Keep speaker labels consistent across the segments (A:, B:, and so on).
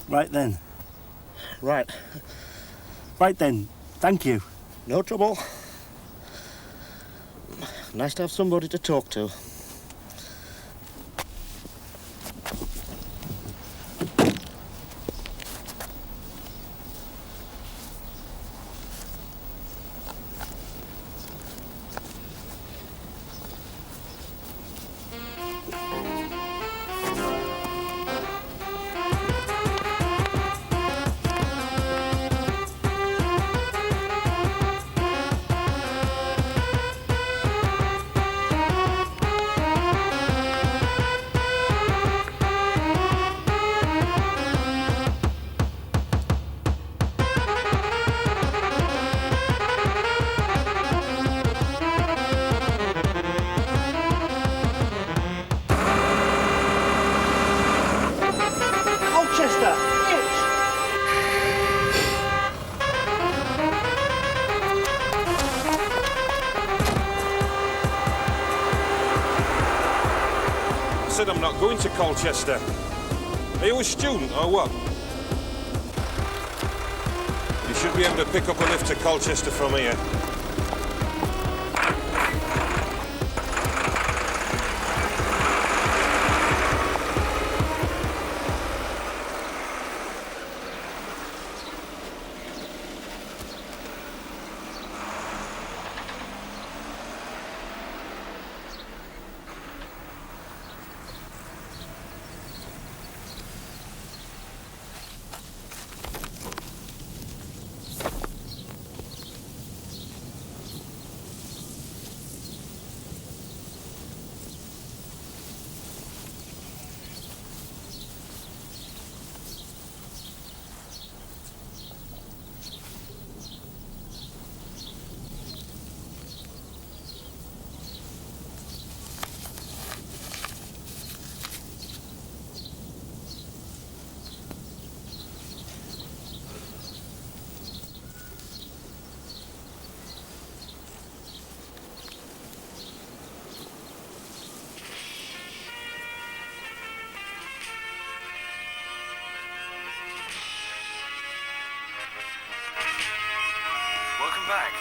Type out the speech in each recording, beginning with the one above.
A: Right then.
B: Right.
A: Right then. Thank you.
B: No trouble. Nice to have somebody to talk to.
C: I'm not going to Colchester. Are you a student or what? You should be able to pick up a lift to Colchester from here.
D: Back.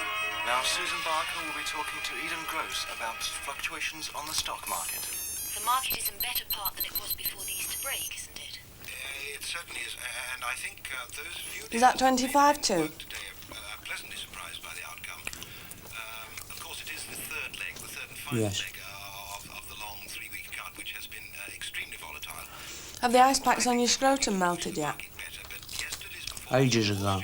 D: Now, Susan Barker will be talking to Eden Gross about fluctuations on the stock market.
E: The market is in better part than it was before the Easter break, isn't it?
D: It certainly is, and I think those few
F: Is that 25 too?
D: Today are pleasantly surprised by the outcome. Of course, it is the third leg, the third and final leg of the long 3-week cut, which has been extremely volatile.
F: Have the ice packs on your scrotum melted yet?
G: Ages ago.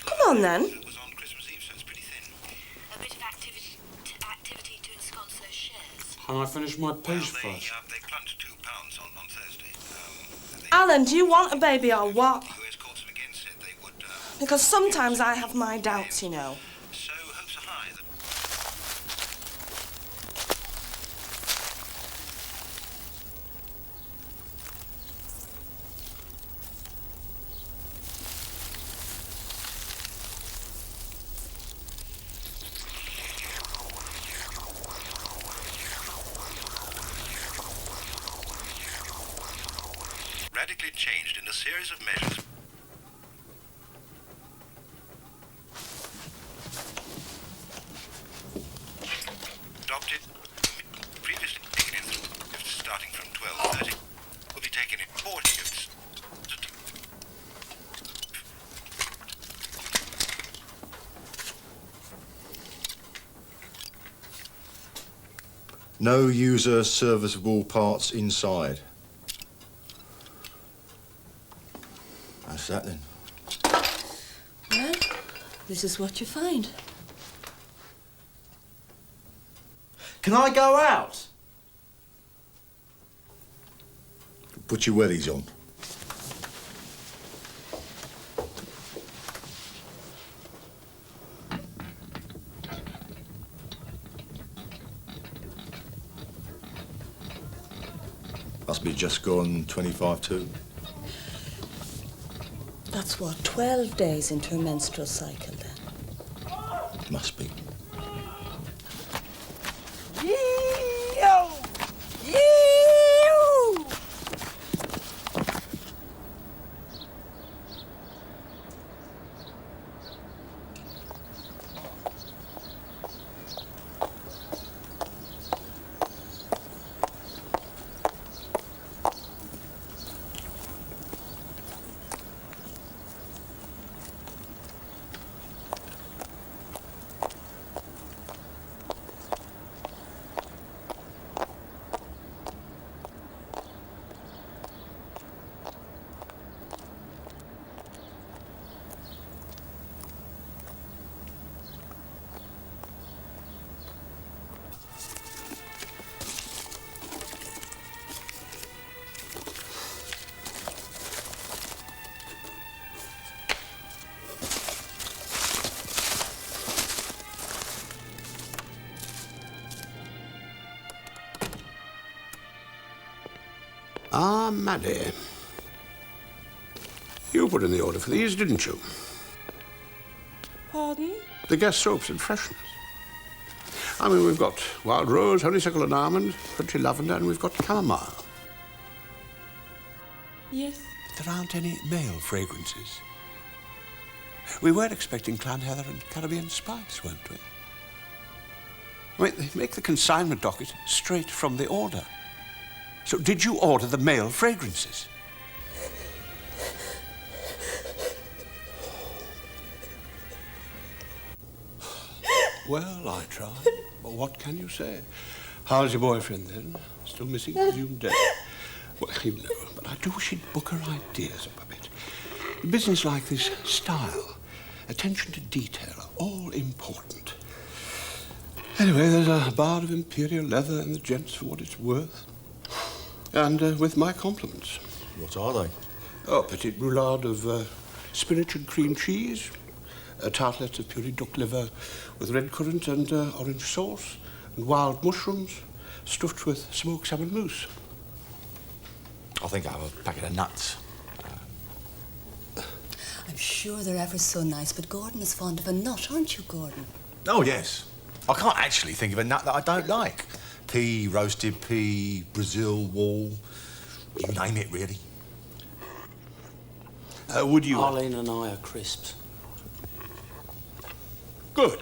F: Come on then.
D: It was on Christmas Eve, so it's pretty thin.
E: A bit of activity to ensconce those shares.
G: Can I finish my piece first?
D: They plunged £2 on Thursday.
F: Alan, do you want a baby or what?
D: The US courts have again said they would...
F: Because sometimes I have my doubts, you know.
D: So hopes are high that... radically changed in a series of measures. Adopted previously taken in gifts starting from 12:30 will be taken in 4 gifts.
H: No user serviceable parts inside. That's that then.
F: Well, this is what you find.
G: Can I go out?
H: Put your wellies on. Must be just gone 25 to.
F: That's what, 12 days into a menstrual cycle then?
H: Must be.
I: Yee-oo! Yee-oo!
J: Ah, Maddie. You put in the order for these, didn't you?
F: Pardon?
J: The gas soaps and fresheners. I mean, we've got wild rose, honeysuckle and almond, country lavender, and we've got chamomile.
F: Yes.
J: But there aren't any male fragrances. We were expecting clan heather and Caribbean spice, weren't we? I mean, they make the consignment docket straight from the order. So did you order the male fragrances? Well, I tried. But what can you say? How's your boyfriend, then? Still missing? Presumed dead? Well, you know, but I do wish he'd book her ideas up a bit. Business like this, style, attention to detail, are all important. Anyway, there's a bar of imperial leather in the gents for what it's worth. And with my compliments.
H: What are they?
J: Oh, petite roulade of spinach and cream cheese, tartlets of puree duck liver with red currant and orange sauce, and wild mushrooms stuffed with smoked salmon mousse.
H: I think I have a packet of nuts.
F: I'm sure they're ever so nice, but Gordon is fond of a nut, aren't you, Gordon?
H: Oh, yes. I can't actually think of a nut that I don't like. Pea, roasted pea, Brazil wall, you name it, really.
J: Would you...
G: Arlene and I are crisps.
J: Good.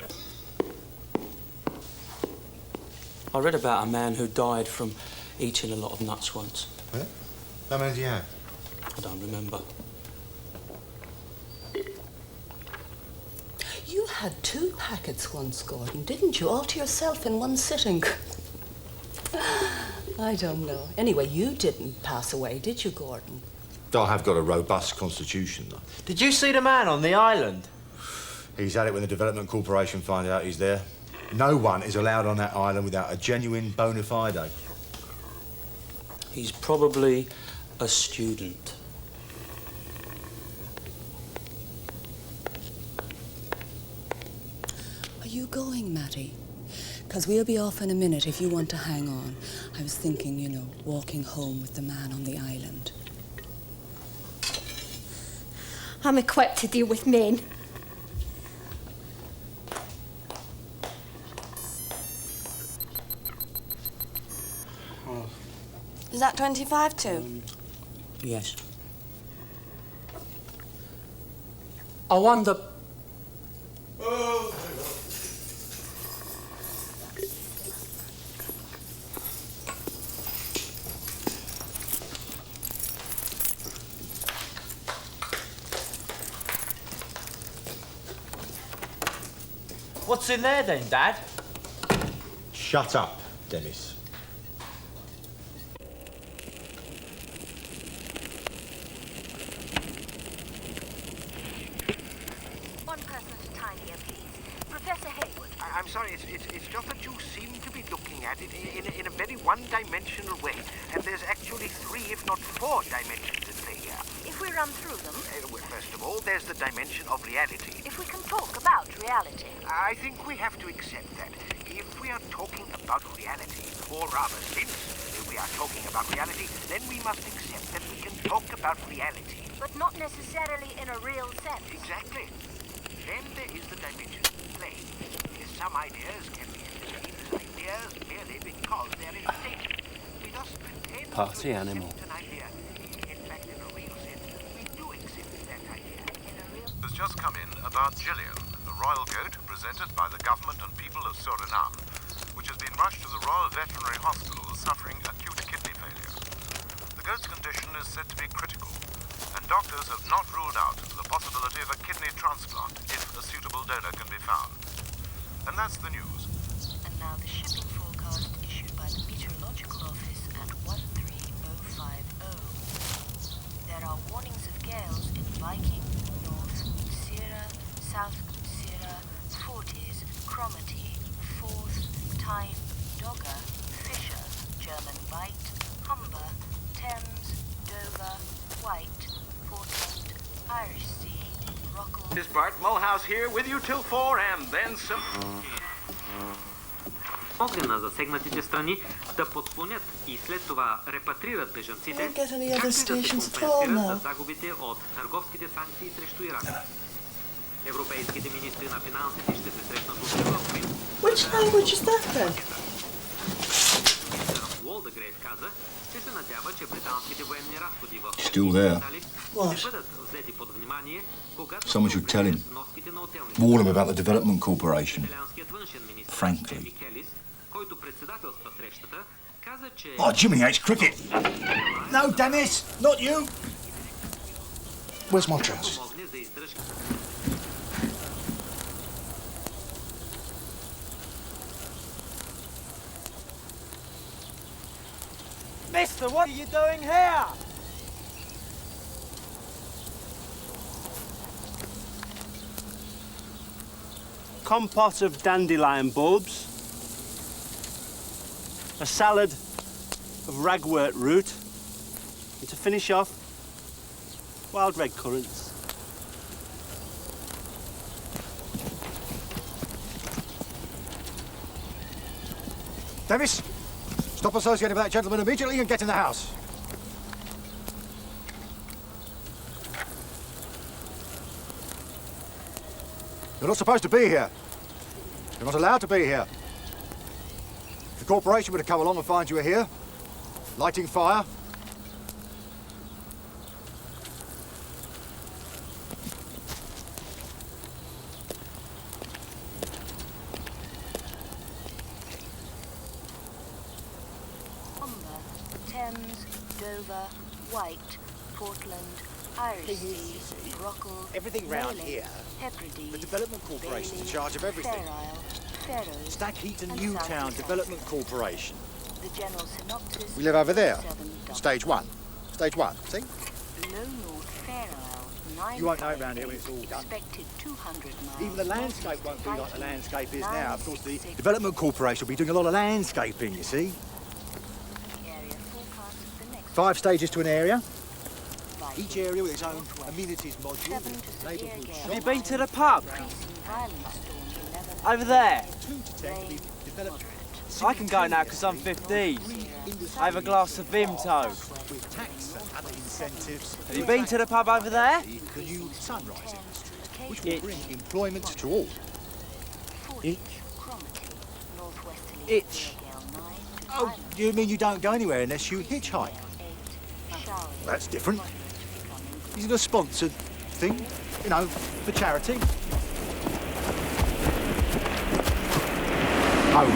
G: I read about a man who died from eating a lot of nuts once.
H: Yeah? How many do you have?
G: I don't remember.
F: You had 2 packets once, Gordon, didn't you? All to yourself in one sitting. I don't know. Anyway, you didn't pass away, did you, Gordon?
H: I have got a robust constitution, though.
I: Did you see the man on the island?
H: He's had it when the Development Corporation find out he's there. No one is allowed on that island without a genuine bona fide.
G: He's probably a student.
F: Are you going, Matty? Because we'll be off in a minute if you want to hang on. I was thinking, you know, walking home with the man on the island.
E: I'm equipped to deal with men.
F: Is that 25 too?
G: Yes. I wonder...
I: What's in there then, Dad?
H: Shut up, Dennis.
E: One person at a time here, please. Professor Haywood.
D: I'm sorry, it's just that you seem to be looking at it in a very one-dimensional way. And there's actually 3, if not 4 dimensions at play here.
E: If we run through them,
D: Well, first of all, there's the dimension of reality.
E: if we can talk about reality.
D: I think we have to accept that. if we are talking about reality, or rather, since we are talking about reality, then we must accept that we can talk about reality.
E: But not necessarily in a real sense.
D: Exactly. Then there is the dimension of play. Some ideas can be entertained as ideas merely because they're instinct. We thus pretend
A: Party animal.
D: to accept an idea. In fact, in a real sense, we do accept that idea. In a real...
K: Has just come in about Gillian, the royal goat presented by the government and people of Suriname, which has been rushed to the Royal Veterinary Hospital suffering acute kidney failure. The goat's condition is said to be critical, and doctors have not ruled out the possibility of a kidney transplant if a suitable donor can be found. And that's the news.
E: And now the shipping forecast issued by the Meteorological Office at 13050. There are warnings of gales in Viking, North, Sierra, South Sierra, Forties, Cromarty, Forth, Tyne, Dogger, Fisher, German Bight, Humber, Thames, Dover, White, Portland, Irish Sea, Rockall.
D: This is Bart Mulhouse here with you till 4 and then some...
L: Помогне на засегнатите страни да подслонят и след това репатрират бежанците,
F: Won't get any other
L: както и да се
F: stations at all
L: компенсират
F: now.
L: за загубите от търговските санкции срещу Иран. Европейските министри на финансите ще се срещнат утре в Рим.
F: Which language is that then?
L: Уолдегрейв каза, че се надява, че британските военни разходи в
H: Still there.
L: ще бъдат взети под внимание, когато
H: Someone should tell him.
L: вноските на отделни
H: Warn him about the Development Corporation.
L: италианският външен министр
H: Frankly.
L: Еми Келис, който председателства срещата, каза, че
H: Oh, Jimmy hates cricket. No, Dennis, not you. Where's my trousers?
L: помогне за издръжка.
I: Mister, what are you doing here?
A: Compote of dandelion bulbs, a salad of ragwort root, and to finish off, wild red currants.
H: Dennis, stop associating with that gentleman immediately and get in the house. You're not supposed to be here. You're not allowed to be here. If the corporation were to come along and find you were here, lighting fire,
E: Humber, Thames, Dover, White, Portland, Irish Sea, Rockall,
H: everything round
E: Leyland,
H: here,
E: Hebrides,
H: the Development Corporation's in
E: Bailey,
H: charge of everything.
E: Fair Isle, Faroes,
H: Stackheaton
E: and
H: Newtown
E: South
H: Development
E: Sussex.
H: Corporation.
E: The general synopsis.
H: We live over there.
E: 7
H: Stage one. Stage one, see?
E: Low North Fair Isle, 9
H: You won't know it round here when it's all done.
E: Expected 200 miles.
H: Even the landscape won't be like the landscape is now. Of course, the
E: 966.
H: Development Corporation will be doing a lot of landscaping, you see.
E: Area forecast for the next
H: 5 stages to an area.
E: Viking,
H: Each area with its own
E: Northwest,
H: amenities module,
E: 7 to
H: with
E: severe
H: neighbourhood
E: gale.
H: shops.
I: Have you been to the pub?
E: Increasing violent storm 11.
I: Over there.
H: 2 to 10 to be
E: Rain,
H: developed
E: moderate.
I: I can go now because I'm 15. I have a glass of Vimto.
H: with tax and other incentives.
I: Have you been to the pub over there?
H: The new sunrise industry, which
E: Occasional
H: will bring employment to all.
E: 40, Cromarty, northwesterly
I: Itch.
E: severe gale 9 to
H: Oh,
E: violent
H: you mean you don't go anywhere unless you hitchhike?
E: gale 8, showering,
H: That's different.
E: moderate becoming
H: Is it a sponsored thing? You know, for charity? Oh.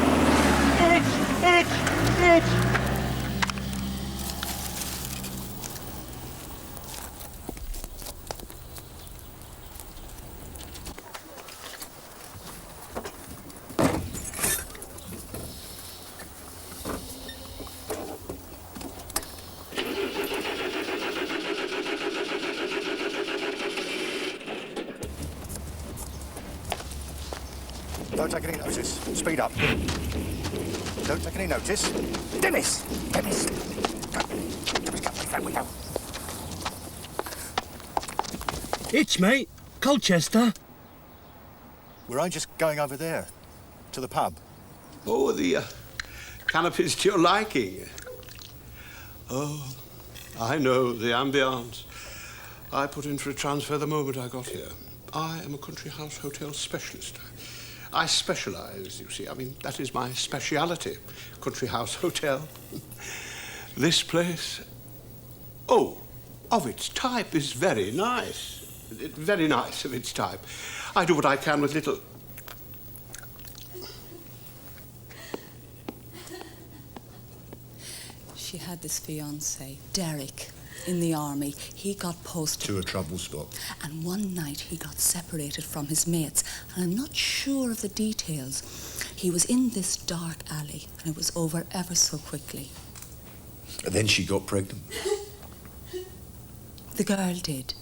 H: Don't take any notice. Speed up. Don't take any notice. Dennis! Dennis! Go. Go, we go.
A: Itch, mate. Colchester.
H: We're only just going over there, to the pub.
J: Oh, the canapes to your liking. Oh, I know, the ambiance. I put in for a transfer the moment I got here. I am a country house hotel specialist. I specialise, you see. I mean, that is my speciality. Country house hotel. This place, oh, of its type is very nice. Very nice of its type. I do what I can with little...
F: She had this fiancé, Derek, in the army. He got posted
H: to a trouble spot.
F: And one night he got separated from his mates. And I'm not sure of the details. He was in this dark alley and it was over ever so quickly.
H: And then she got pregnant.
F: The girl did.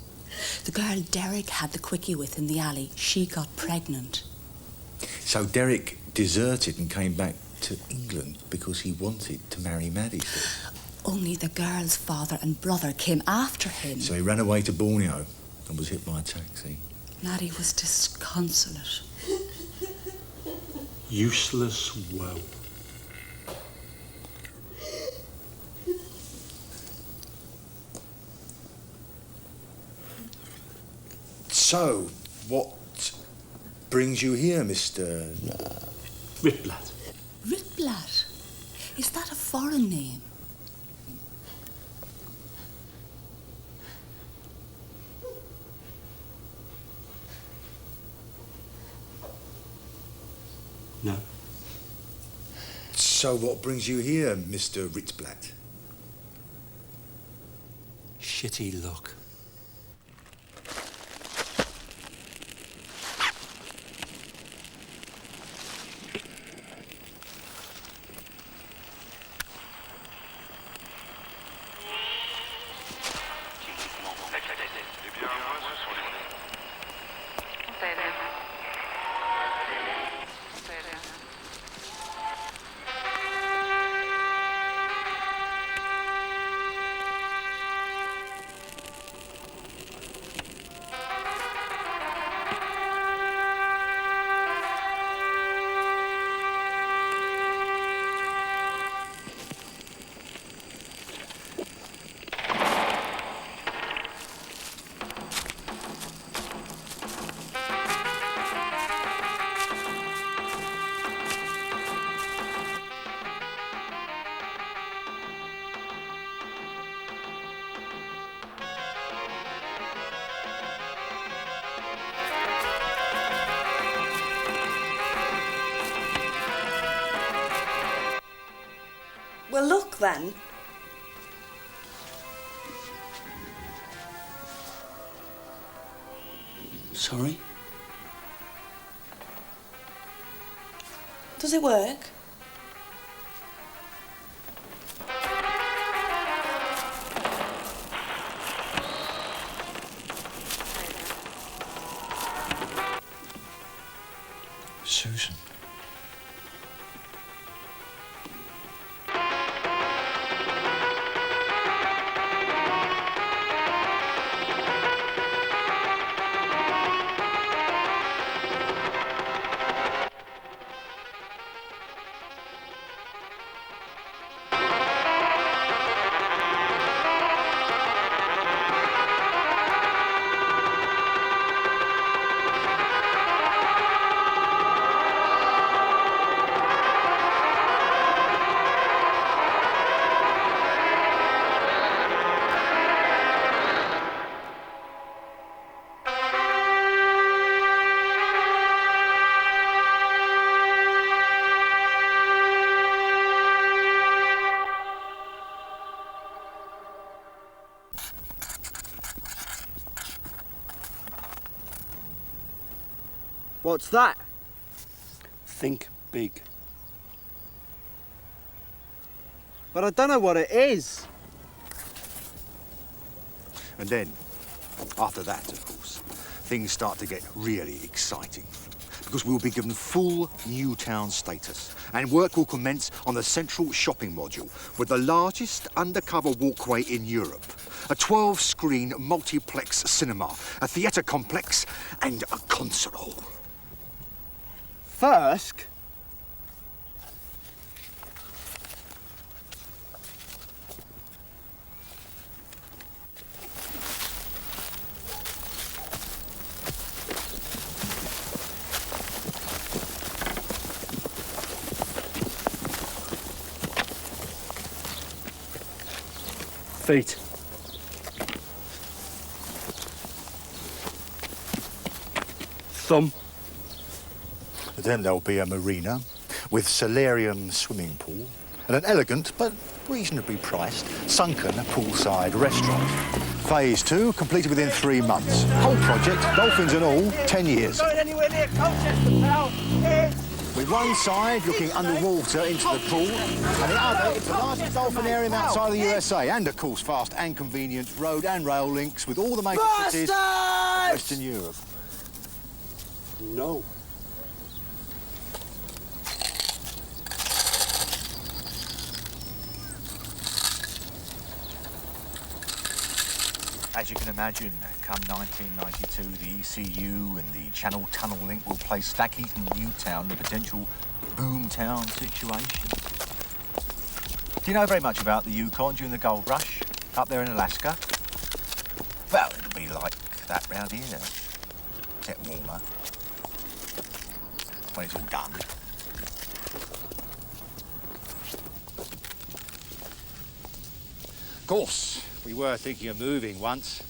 F: The girl Derek had the quickie with in the alley, she got pregnant.
H: So Derek deserted and came back to England because he wanted to marry Maddie.
F: Only the girl's father and brother came after him.
H: So he ran away to Borneo and was hit by a taxi.
F: Maddie was disconsolate.
J: Useless woe.
H: So, what brings you here, Mr...
J: Ripblatt.
F: Ripblatt? Is that a foreign name?
J: No.
H: So what brings you here, Mr. Ritzblatt?
A: Shitty luck.
M: Well, look then.
A: Sorry?
M: Does it work?
H: Susan.
I: What's that?
A: Think big.
I: But I don't know what it is.
H: And then, after that, of course, things start to get really exciting. Because we'll be given full Newtown status, and work will commence on the central shopping module with the largest undercover walkway in Europe, a 12-screen multiplex cinema, a theatre complex, and a concert hall.
I: First?
A: feet. Thumb.
H: Then there'll be a marina with solarium swimming pool and an elegant but reasonably priced sunken poolside restaurant. Phase 2 completed within 3 months. Whole project, dolphins and all, 10 years.
A: Going anywhere near Colchester, pal.
H: With one side looking underwater into the pool, and the other into the largest dolphinarium outside of the USA, and of course fast and convenient road and rail links with all the major cities of Western Europe.
J: No.
H: As you can imagine, come 1992, the ECU and the Channel Tunnel link will place Stackheath and Newtown in a potential boomtown situation. Do you know very much about the Yukon during the gold rush up there in Alaska? Well, it'll be like that round here, except warmer, when it's all done. Of course, we were thinking of moving once.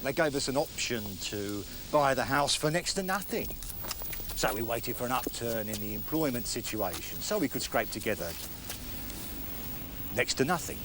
H: They gave us an option to buy the house for next to nothing. So we waited for an upturn in the employment situation so we could scrape together next to nothing.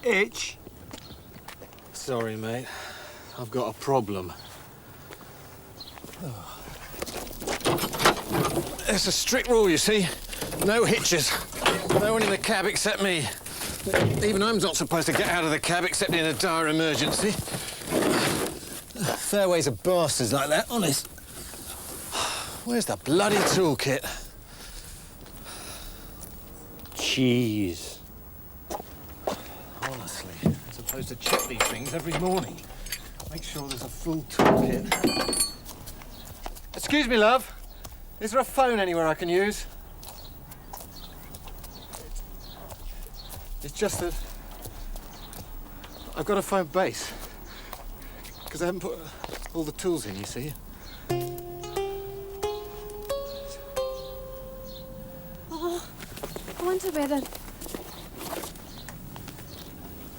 A: Itch.
M: Sorry, mate. I've got a problem. It's a strict rule, you see. No hitches. No one in the cab except me. Even I'm not supposed to get out of the cab except in a dire emergency. Fairways are bastards like that, honest. Where's the bloody toolkit?
A: Cheese.
M: Honestly, I'm supposed to check these things every morning. Make sure there's a full toolkit. Excuse me, love. Is there a phone anywhere I can use? It's just that I've got to phone base because I haven't put all the tools in, you see.
N: Oh, I wonder whether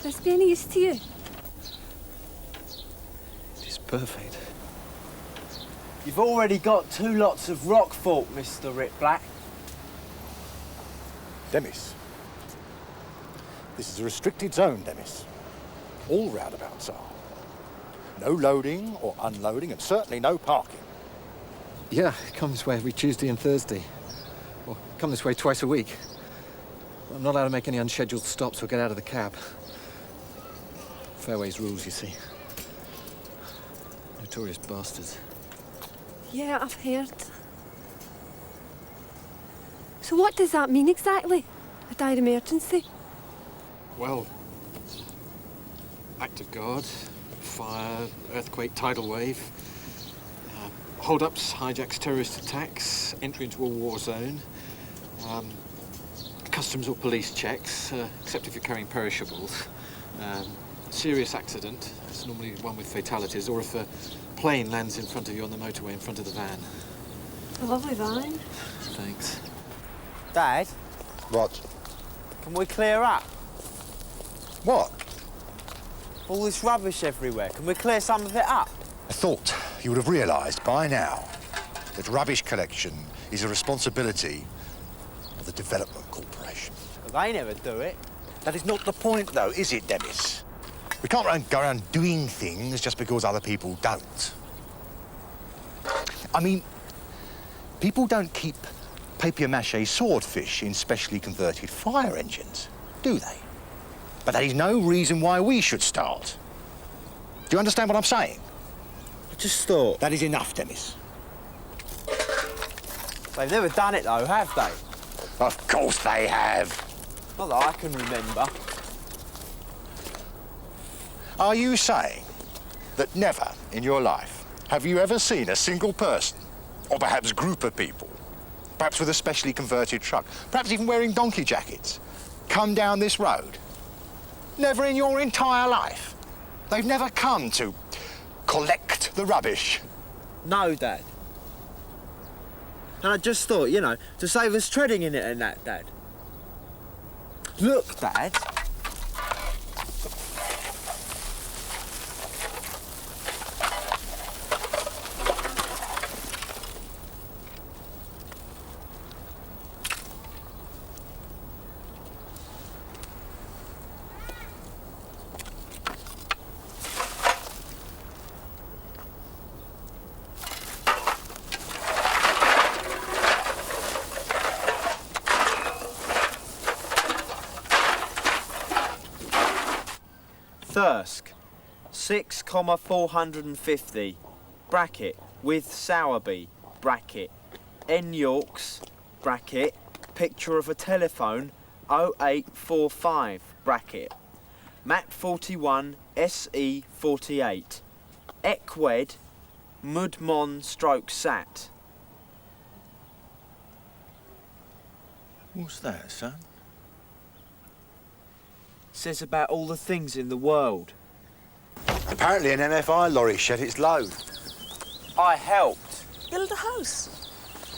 N: this be any use to you.
M: It's perfect.
I: You've already got 2 lots of rock fault, Mr. Rip Black.
H: Demis. This is a restricted zone, Demis. All roundabouts are. No loading or unloading, and certainly no parking.
M: Yeah, come this way every Tuesday and Thursday. Or come this way twice a week. I'm not allowed to make any unscheduled stops or get out of the cab. Fairways rules, you see. Notorious bastards.
N: Yeah, I've heard. So what does that mean exactly? A dire emergency?
M: Well, act of God, fire, earthquake, tidal wave, hold-ups, hijacks, terrorist attacks, entry into a war zone, customs or police checks, except if you're carrying perishables, serious accident, it's normally one with fatalities, or if a plane lands in front of you on the motorway in front of the van.
N: A lovely van.
M: Thanks.
I: Dad?
H: What?
I: Can we clear up?
H: What?
I: All this rubbish everywhere. Can we clear some of it up?
H: I thought you would have realised by now that rubbish collection is a responsibility of the Development Corporation.
I: But they never do it.
H: That is not the point, though, is it, Demis? We can't go around doing things just because other people don't. I mean, people don't keep papier-mâché swordfish in specially converted fire engines, do they? But that is no reason why we should start. Do you understand what I'm saying?
I: I just thought...
H: That is enough, Demis.
I: They've never done it, though, have they?
H: Of course they have.
I: Not that I can remember.
H: Are you saying that never in your life have you ever seen a single person, or perhaps group of people, perhaps with a specially converted truck, perhaps even wearing donkey jackets, come down this road? Never in your entire life? They've never come to collect the rubbish?
I: No, Dad. And I just thought, you know, to save us treading in it and that, Dad. Look, Dad. Thirsk, 6,450, bracket, with Sowerby, bracket, N Yorks, bracket, picture of a telephone, 0845, bracket, map 41, SE 48, Ekwed, Mudmon stroke Sat.
H: What's that, son?
I: Says about all the things in the world.
H: Apparently an MFI lorry shed its load.
I: I helped.
F: Build a house.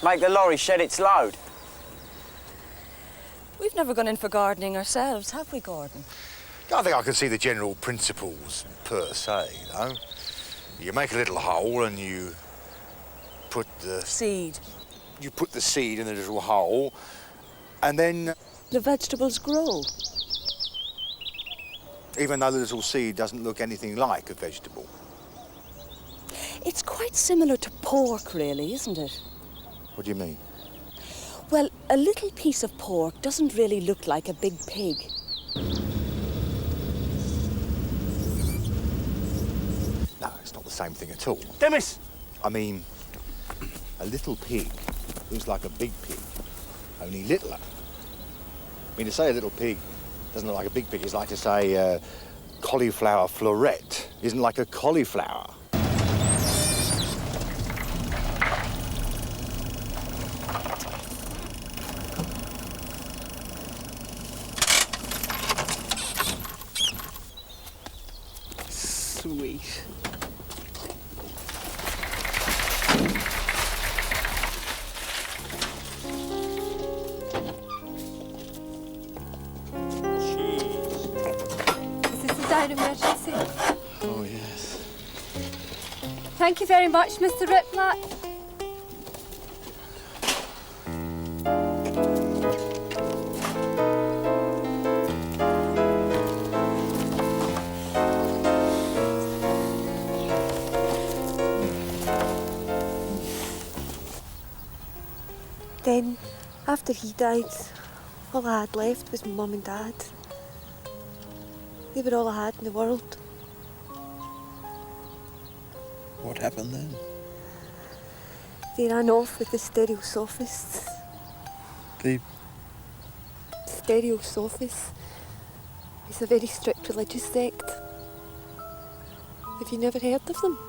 I: Make the lorry shed its load.
F: We've never gone in for gardening ourselves, have we, Gordon?
H: I think I can see the general principles per se, you know. You make a little hole and you put the...
F: Seed.
H: You put the seed in the little hole and then...
F: The vegetables grow.
H: Even though the little seed doesn't look anything like a vegetable.
F: It's quite similar to pork, really, isn't it?
H: What do you mean?
F: Well, a little piece of pork doesn't really look like a big pig.
H: No, it's not the same thing at all.
A: Demis!
H: I mean, a little pig looks like a big pig, only littler. I mean, to say a little pig doesn't look like a big pig is like to say cauliflower floret isn't like a cauliflower.
I: Sweet.
N: Dire emergency.
M: Oh, yes.
N: Thank you very much, Mr. Riplat.
O: Then, after he died, all I had left was my mum and dad. They were all I had in the world.
M: What happened then?
O: They ran off with the stereosophists.
M: The...
O: Stereosophists is a very strict religious sect. Have you never heard of them?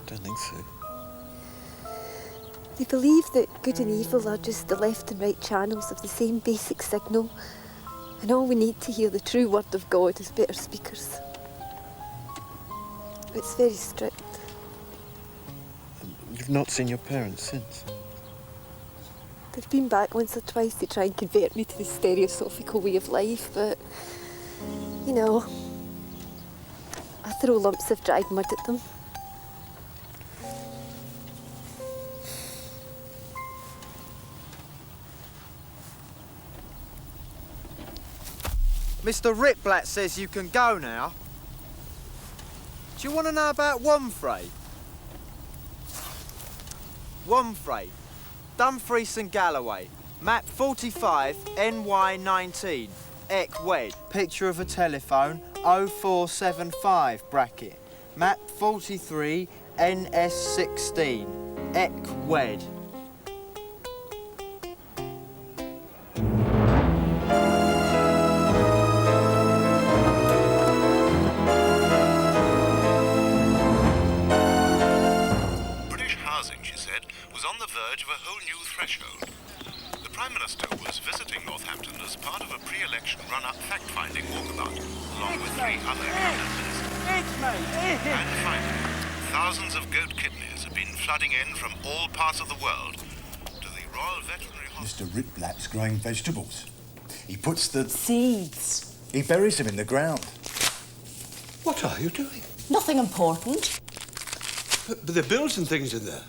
M: I don't think so.
O: They believe that good and evil are just the left and right channels of the same basic signal, and all we need to hear the true word of God is better speakers. It's very strict.
M: You've not seen your parents since?
O: They've been back once or twice to try and convert me to the stereosophical way of life, but, you know, I throw lumps of dried mud at them.
I: Mr. Riplat says you can go now. Do you want to know about Womfray? Womfray, Dumfries and Galloway, map 45, NY19, Ekwed, picture of a telephone, 0475, bracket, map 43, NS16, Ekwed.
K: was on the verge of a whole new threshold. The Prime Minister was visiting Northampton as part of a pre-election run-up fact-finding walkabout, along with 3 other cabinet ministers. And finally, thousands of goat kidneys have been flooding in from all parts of the world to the Royal Veterinary Hospital.
H: Mr. Ritblatt's growing vegetables. He puts the...
F: Seeds.
H: He buries them in the ground.
J: What are you doing?
F: Nothing important.
J: But there are bills and things in there.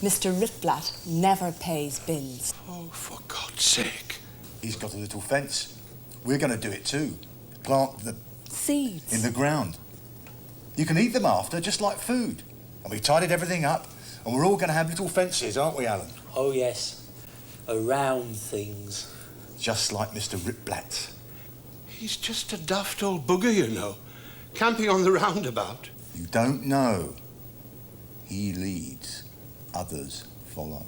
F: Mr. Ritblatt never pays bills.
J: Oh, for God's sake.
H: He's got a little fence. We're going to do it too. Plant the...
F: Seeds.
H: in the ground. You can eat them after, just like food. And we've tidied everything up, and we're all going to have little fences, aren't we, Alan?
G: Oh, yes. Around things.
H: Just like Mr. Ritblatt.
J: He's just a daft old bugger, you know. Camping on the roundabout.
H: You don't know. He leads. Others follow.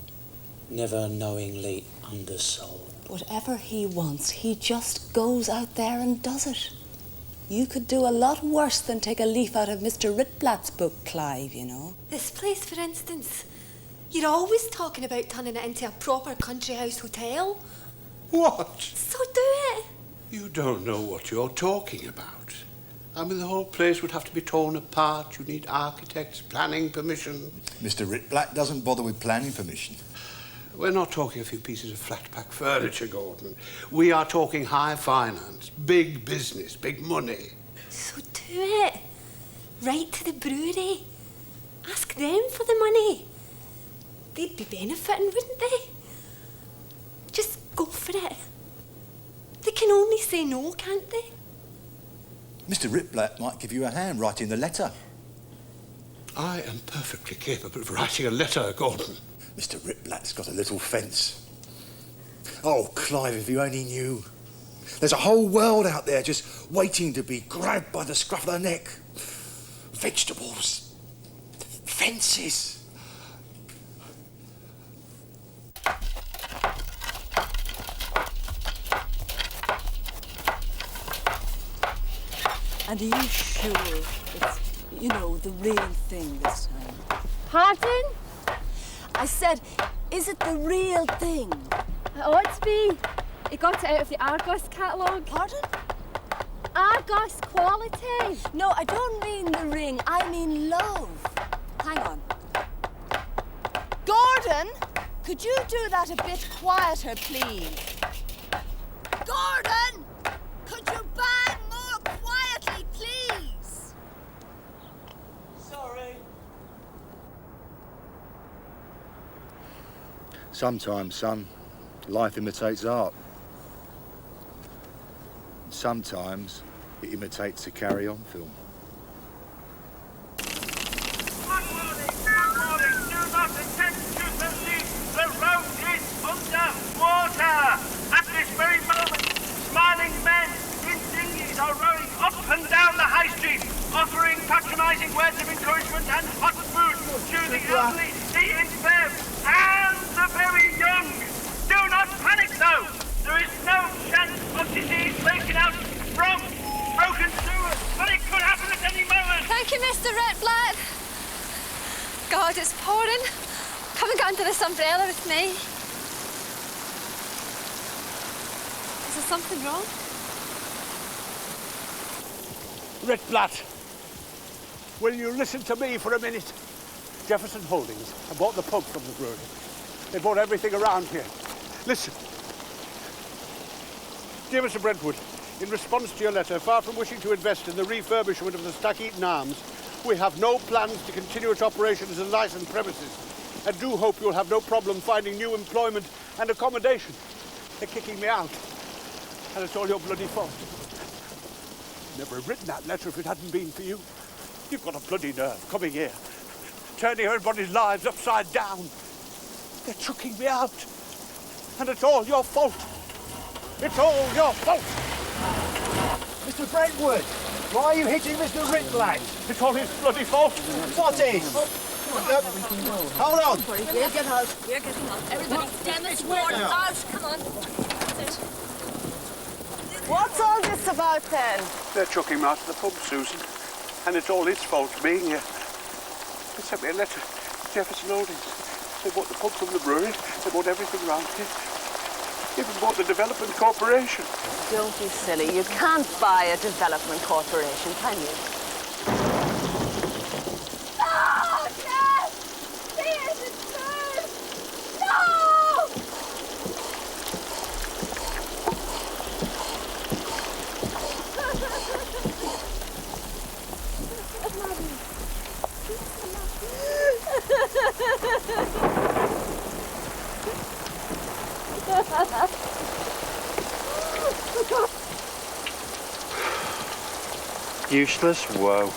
G: Never knowingly undersold.
F: Whatever he wants, he just goes out there and does it. You could do a lot worse than take a leaf out of Mr. Ritblatt's book, Clive, you know.
N: This place, for instance. You're always talking about turning it into a proper country house hotel.
J: What?
N: So do it.
J: You don't know what you're talking about. I mean, the whole place would have to be torn apart. You need architects, planning permission.
H: Mr. Ritblatt doesn't bother with planning permission.
J: We're not talking a few pieces of flat-pack furniture, Gordon. We are talking high finance, big business, big money.
N: So do it. Write to the brewery. Ask them for the money. They'd be benefiting, wouldn't they? Just go for it. They can only say no, can't they?
H: Mr. Ritblatt might give you a hand writing the letter.
J: I am perfectly capable of writing a letter, Gordon.
H: Mr. Ritblatt's got a little fence. Oh, Clive, if you only knew. There's a whole world out there just waiting to be grabbed by the scruff of the neck. Vegetables. Fences.
F: And are you sure it's, you know, the real thing this time?
N: Pardon?
F: I said, is it the real thing?
N: It ought to be. He got it out of the Argos catalogue.
F: Pardon?
N: Argos quality.
F: No, I don't mean the ring. I mean love. Hang on. Gordon, could you do that a bit quieter, please? Gordon, could you bang more quietly, please?
G: Sorry.
H: Sometimes, son, life imitates art. Sometimes it imitates a carry-on film.
P: Good morning. Do not attempt to believe the road is under water. At this very moment, smiling men in dinghies are rowing up and down the high street, offering patronising words of encouragement and hot food to the elderly, the infirm, and the very young. Do not panic, though. There is no chance of disease breaking out from broken sewers, but it could happen at any moment.
N: Thank you, Mr. Ritblatt. God, it's pouring. Come and get under this umbrella with me. Is there something wrong?
Q: Ritblatt, will you listen to me for a minute? Jefferson Holdings have bought the pub from the brewery. They bought everything around here. Listen. Dear Mr. Brentwood, in response to your letter, far from wishing to invest in the refurbishment of the Stafford Arms, we have no plans to continue its operation as a licensed premises, and do hope you'll have no problem finding new employment and accommodation. They're kicking me out, and it's all your bloody fault. Never have written that letter if it hadn't been for you. You've got a bloody nerve coming here, turning everybody's lives upside down. They're chucking me out, and it's all your fault. It's all your fault.
H: Mr. Brentwood, why are you hitting Mr. Ritblatt?
Q: It's all his bloody fault.
H: What is? Hold on.
F: We're getting out. We're getting out. Everybody, Dennis Ward, out. Come on. That's it.
R: What's all this about then?
Q: They're chucking him out of the pub, Susan, and it's all his fault being here. They sent me a letter, Jefferson Holdings. They bought the pub from the brewery. They bought everything round here. Even bought the development corporation.
R: Don't be silly. You can't buy a development corporation, can you?
P: No! No! There's a bird! No!
A: Useless? Whoa.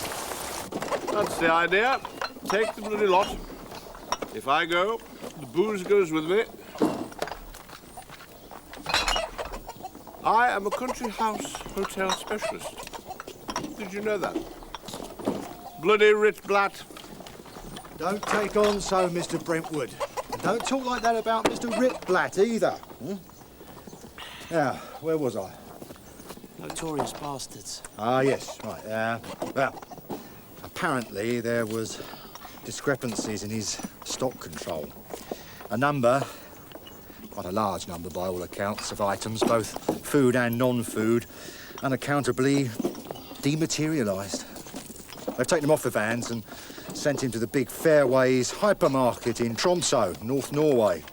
Q: That's the idea. Take the bloody lot. If I go, the booze goes with me. I am a country house hotel specialist. Did you know that? Bloody Rit Blat.
H: Don't take on so, Mr. Brentwood. And don't talk like that about Mr. Rit Blat either. Now, where was I?
A: Notorious bastards.
H: Ah, yes, right. Well, apparently there was discrepancies in his stock control. A number, quite a large number by all accounts, of items, both food and non-food, unaccountably dematerialised. They've taken him off the vans and sent him to the big Fairways hypermarket in Tromsø, North Norway.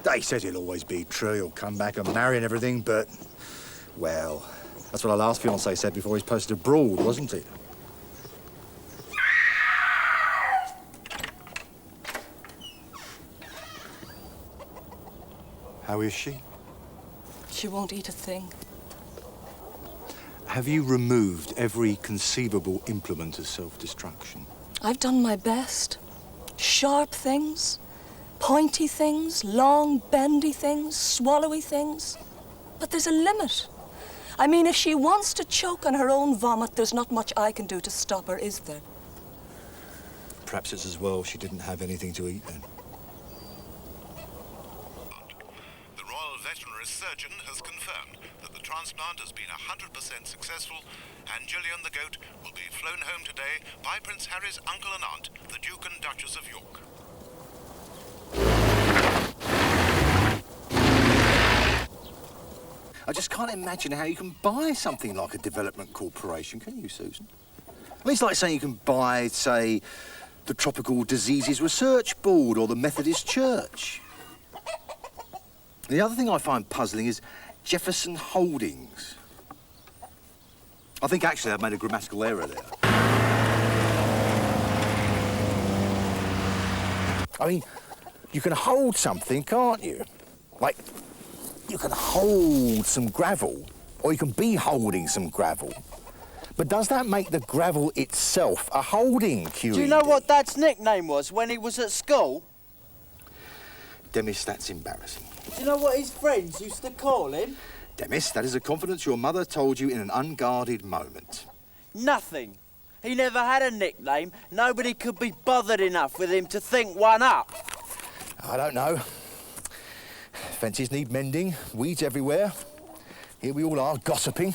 H: They said he'll always be true, he'll come back and marry and everything, but, well, that's what our last fiancé said before he's posted abroad, wasn't it? How is she?
F: She won't eat a thing.
H: Have you removed every conceivable implement of self-destruction?
F: I've done my best. Sharp things, pointy things, long, bendy things, swallowy things. But there's a limit. I mean, if she wants to choke on her own vomit, there's not much I can do to stop her, is there?
H: Perhaps it's as well she didn't have anything to eat then.
K: The Royal Veterinary Surgeon has confirmed that the transplant has been 100% successful, and Gillian the goat will be flown home today by Prince Harry's uncle and aunt, the Duke and Duchess of York.
H: I just can't imagine how you can buy something like a development corporation, can you, Susan? I mean, it's like saying you can buy, say, the Tropical Diseases Research Board or the Methodist Church. The other thing I find puzzling is Jefferson Holdings. I think actually I've made a grammatical error there. I mean, you can hold something, can't you? Like, you can hold some gravel, or you can be holding some gravel. But does that make the gravel itself a holding, QED?
I: Do you know what Dad's nickname was when he was at school?
H: Demis, that's embarrassing.
I: Do you know what his friends used to call him?
H: Demis, that is a confidence your mother told you in an unguarded moment.
I: Nothing. He never had a nickname. Nobody could be bothered enough with him to think one up.
H: I don't know. Fences need mending, weeds everywhere. Here we all are, gossiping.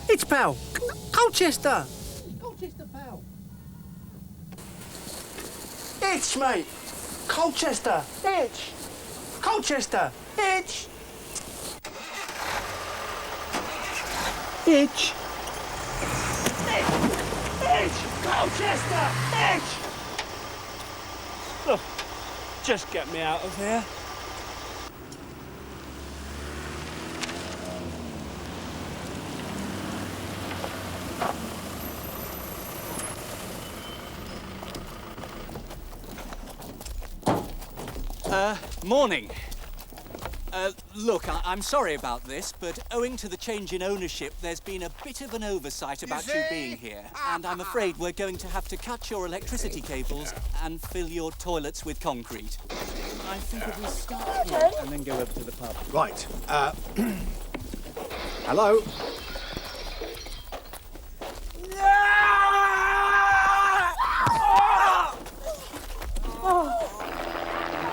A: It's pal. Colchester.
I: Colchester, pal.
A: It's, mate. Colchester. Itch. Colchester. Itch. Itch. Itch. Colchester. Itch. Oh, just get me out of here.
S: Morning. Look, I'm sorry about this, but owing to the change in ownership, there's been a bit of an oversight about you being here. And I'm afraid we're going to have to cut your electricity cables and fill your toilets with concrete. I think if we start here and then go over to the pub.
H: Right. Hello?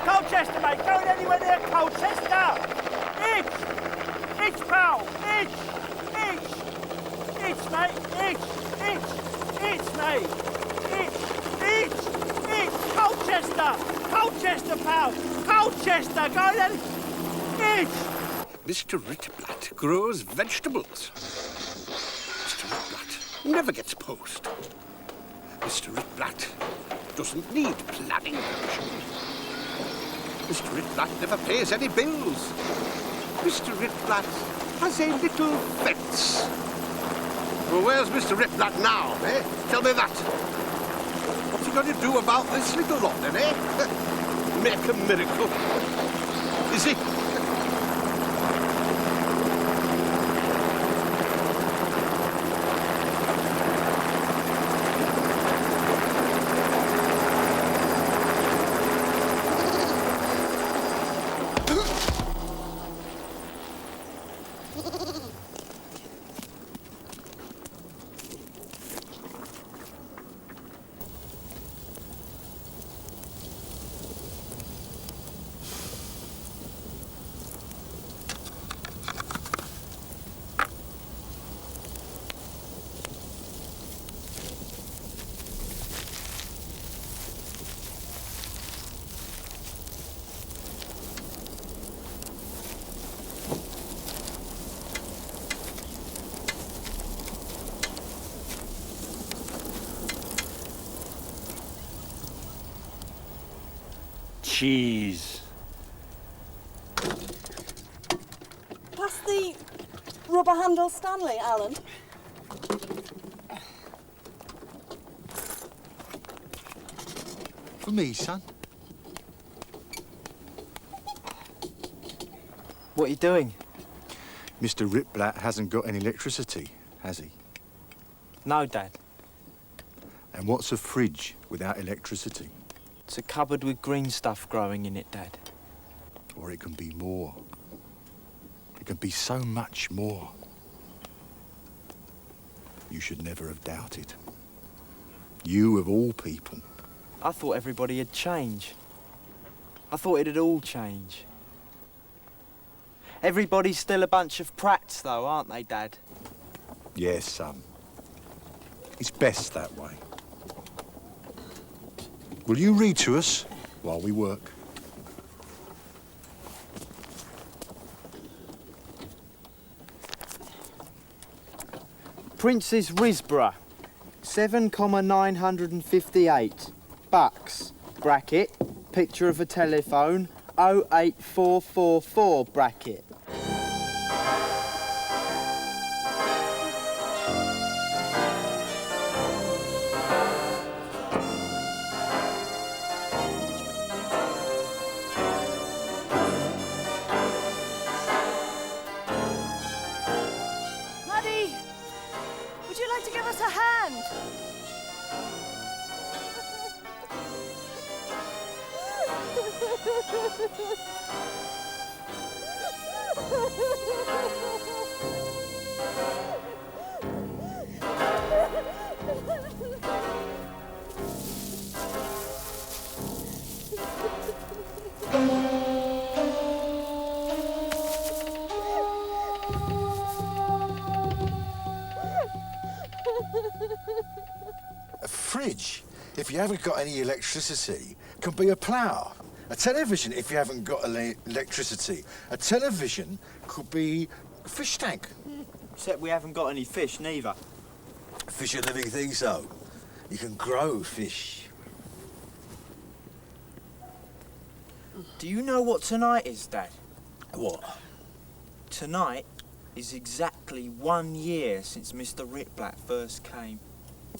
P: Colchester, mate, going anywhere near Colchester! Itch, pal, itch, mate, itch, mate, itch, Colchester, pal, Colchester, going itch!
J: Mr. Ritblatt grows vegetables. Mr. Ritblatt never gets post. Mr. Ritblatt doesn't need planning permission. Mr. Ritblatt never pays any bills. Mr. Ritblatt has a little fence. Well, where's Mr. Ritblatt now, eh? Tell me that. What's he going to do about this little lot, then, eh? Make a miracle. Is he?
A: Cheese.
F: Pass the rubber handle Stanley, Alan.
H: For me, son.
I: What are you doing?
H: Mr. Ritblatt hasn't got any electricity, has he?
I: No, Dad.
H: And what's a fridge without electricity?
I: It's a cupboard with green stuff growing in it, Dad.
H: Or it can be more. It can be so much more. You should never have doubted. You, of all people.
I: I thought everybody had changed. I thought it'd all change. Everybody's still a bunch of prats, though, aren't they, Dad?
H: Yes, son. It's best that way. Will you read to us while we work?
I: Princess Risborough, 7,958 bucks, bracket, picture of a telephone, 08444, bracket.
F: Maddie, would you like to give us a hand?
T: A fridge, if you haven't got any electricity, can be a plough. A television, if you haven't got electricity. A television could be a fish tank.
I: Except we haven't got any fish, neither.
T: Fish are living things, though. You can grow fish.
I: Do you know what tonight is, Dad?
T: What?
I: Tonight is exactly 1 year since Mr. Ritblatt first came.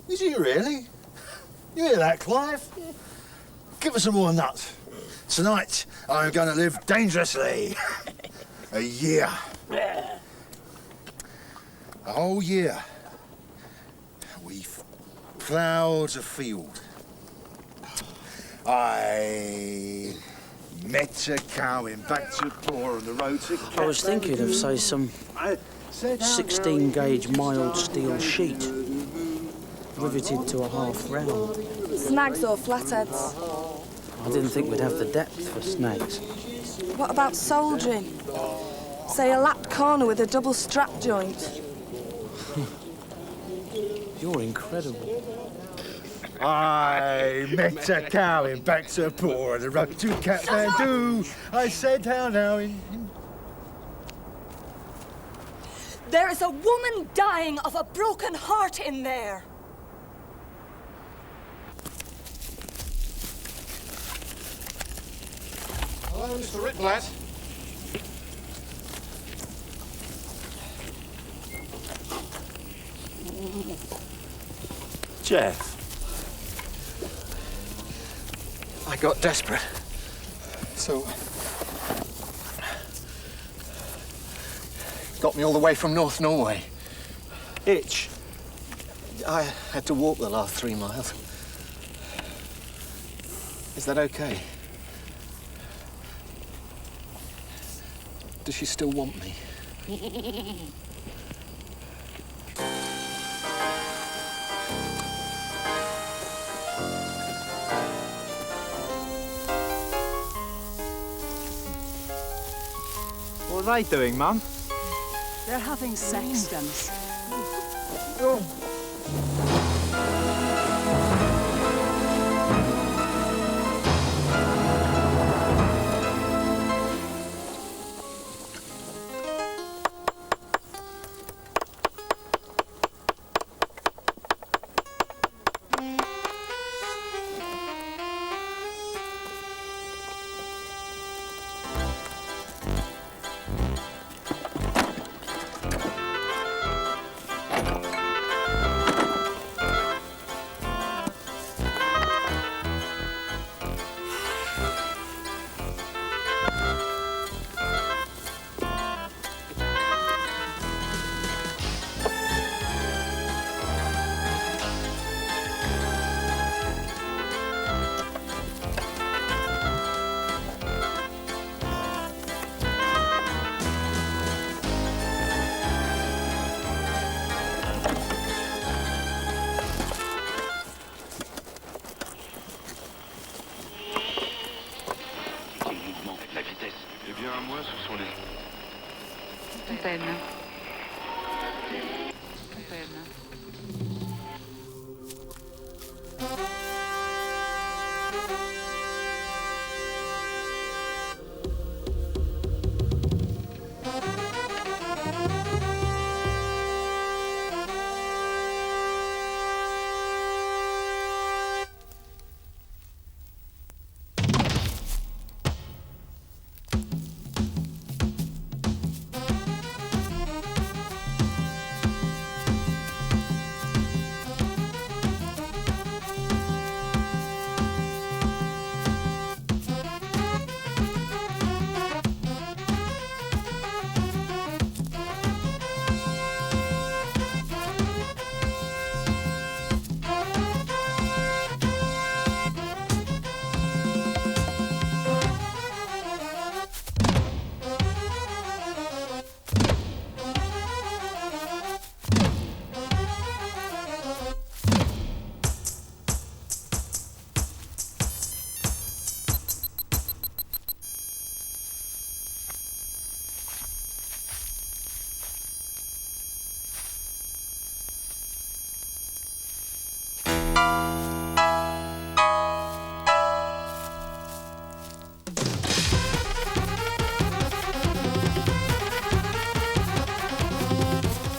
T: Is he really? You hear that, Clive? Give us some more nuts. Tonight, I'm going to live dangerously. A year. A whole year. We've ploughed a field. I met a cow in back to poor on the road to...
B: I was thinking of, say, some 16-gauge mild steel sheet riveted to a half round.
F: Snags or flatheads?
B: I didn't think we'd have the depth for snags.
F: What about soldiering? Say a lapped corner with a double strap joint.
B: You're incredible.
T: I met a cow in back to poor on the road to Kathmandu. I said how now in...
F: There is a woman dying of a broken heart in there.
M: Hello, Mr. Ritblatt.
A: Jeff.
M: I got desperate. So... got me all the way from North Norway.
A: Itch.
M: I had to walk the last 3 miles. Is that okay? Does she still want me?
H: What are they doing, Mum?
F: They're having sex, Dennis.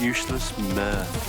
A: Useless mirth.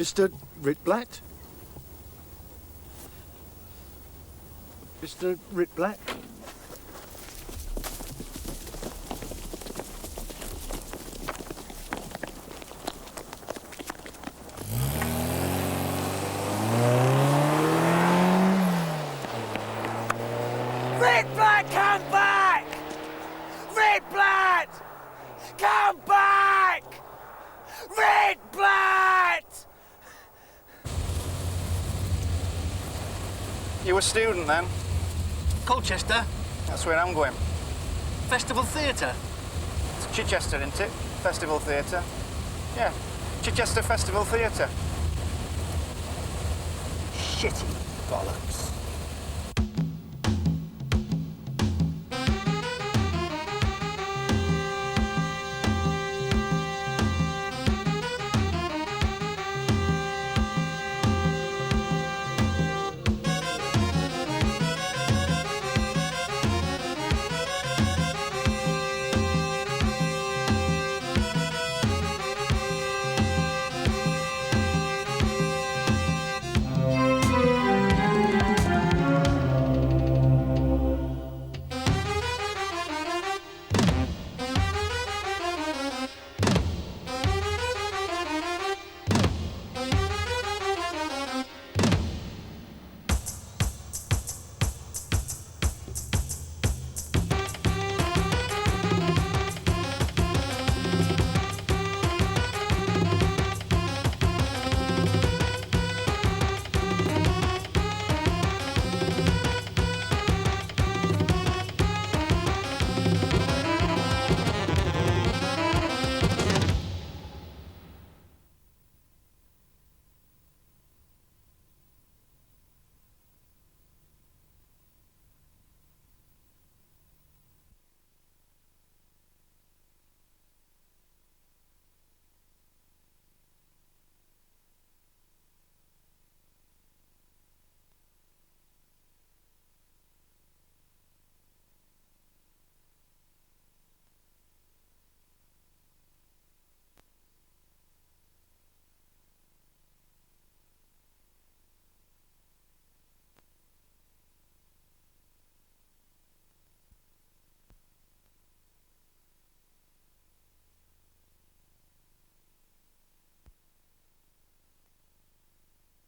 T: Mr. Ritblatt?
A: Mr. Ritblatt?
P: Ritblatt, come back! Ritblatt! Come back! Ritblatt!
U: You a student then?
A: Colchester?
U: That's where I'm going.
A: Festival Theatre?
U: It's Chichester, isn't it? Festival Theatre. Yeah, Chichester Festival Theatre.
A: Shitty bollocks.